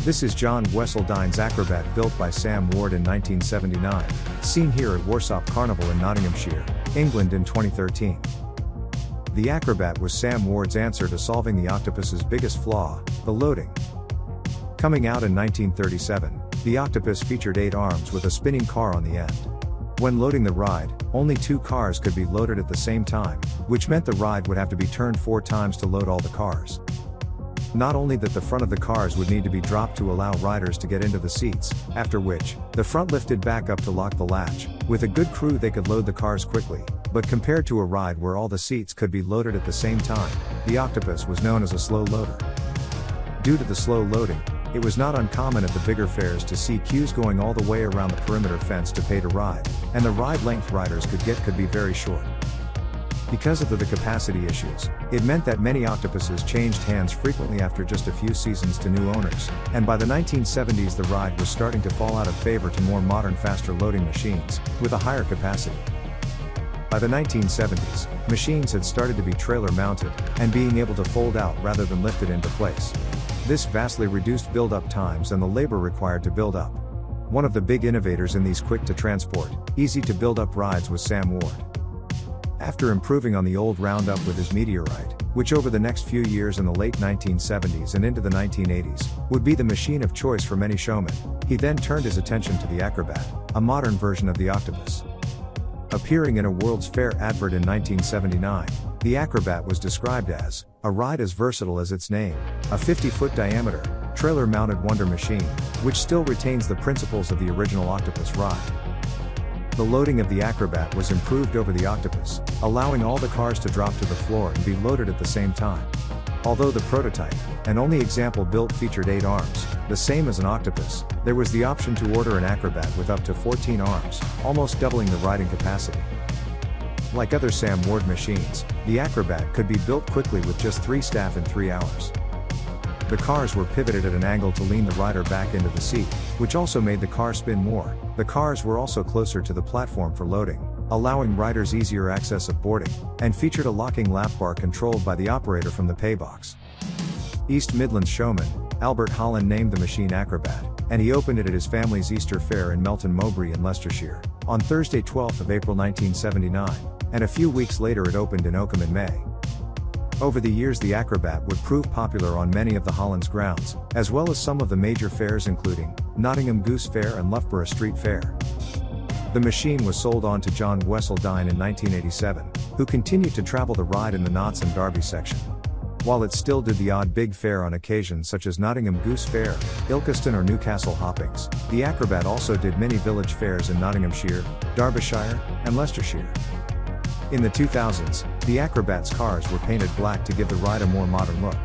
This is John Wesseldine's Acrobat, built by Sam Ward in 1979, seen here at Warsop Carnival in Nottinghamshire, England in 2013. The Acrobat was Sam Ward's answer to solving the Octopus's biggest flaw, the loading. Coming out in 1937, the Octopus featured 8 arms with a spinning car on the end. When loading the ride, only 2 cars could be loaded at the same time, which meant the ride would have to be turned 4 times to load all the cars. Not only that, the front of the cars would need to be dropped to allow riders to get into the seats, after which, the front lifted back up to lock the latch. With a good crew they could load the cars quickly, but compared to a ride where all the seats could be loaded at the same time, the Octopus was known as a slow loader. Due to the slow loading, it was not uncommon at the bigger fairs to see queues going all the way around the perimeter fence to pay to ride, and the ride length riders could be very short. Because of the capacity issues, it meant that many Octopuses changed hands frequently after just a few seasons to new owners, and by the 1970s the ride was starting to fall out of favor to more modern, faster loading machines, with a higher capacity. By the 1970s, machines had started to be trailer mounted, and being able to fold out rather than lifted into place. This vastly reduced build-up times and the labor required to build up. One of the big innovators in these quick-to-transport, easy-to-build-up rides was Sam Ward. After improving on the old Roundup with his Meteorite, which over the next few years in the late 1970s and into the 1980s, would be the machine of choice for many showmen, he then turned his attention to the Acrobat, a modern version of the Octopus. Appearing in a World's Fair advert in 1979, the Acrobat was described as a ride as versatile as its name, a 50-foot diameter, trailer-mounted wonder machine, which still retains the principles of the original Octopus ride. The loading of the Acrobat was improved over the Octopus, allowing all the cars to drop to the floor and be loaded at the same time. Although the prototype, and only example built, featured 8 arms, the same as an Octopus, there was the option to order an Acrobat with up to 14 arms, almost doubling the riding capacity. Like other Sam Ward machines, the Acrobat could be built quickly with just 3 staff in 3 hours. The cars were pivoted at an angle to lean the rider back into the seat, which also made the car spin more. The cars were also closer to the platform for loading, allowing riders easier access of boarding, and featured a locking lap bar controlled by the operator from the paybox. East Midlands showman, Albert Holland, named the machine Acrobat, and he opened it at his family's Easter fair in Melton Mowbray in Leicestershire, on Thursday 12th of April 1979, and a few weeks later it opened in Oakham in May. Over the years the Acrobat would prove popular on many of the Holland's grounds, as well as some of the major fairs including Nottingham Goose Fair and Loughborough Street Fair. The machine was sold on to John Wesseldine in 1987, who continued to travel the ride in the Notts and Derby section. While it still did the odd big fair on occasions such as Nottingham Goose Fair, Ilkeston or Newcastle Hoppings, the Acrobat also did many village fairs in Nottinghamshire, Derbyshire, and Leicestershire. In the 2000s, the Acrobat's cars were painted black to give the ride a more modern look.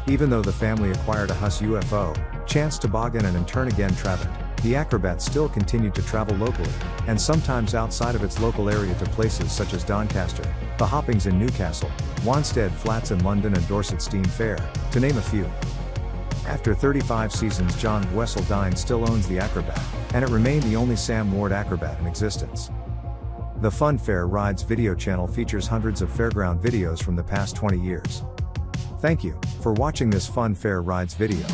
Even though the family acquired a Huss UFO, Chance Toboggan and Turn Again Trabant, the Acrobat still continued to travel locally, and sometimes outside of its local area to places such as Doncaster, the Hoppings in Newcastle, Wanstead Flats in London and Dorset Steam Fair, to name a few. After 35 seasons, John Wesseldine still owns the Acrobat, and it remained the only Sam Ward Acrobat in existence. The Fun Fair Rides video channel features hundreds of fairground videos from the past 20 years. Thank you for watching this Fun Fair Rides video.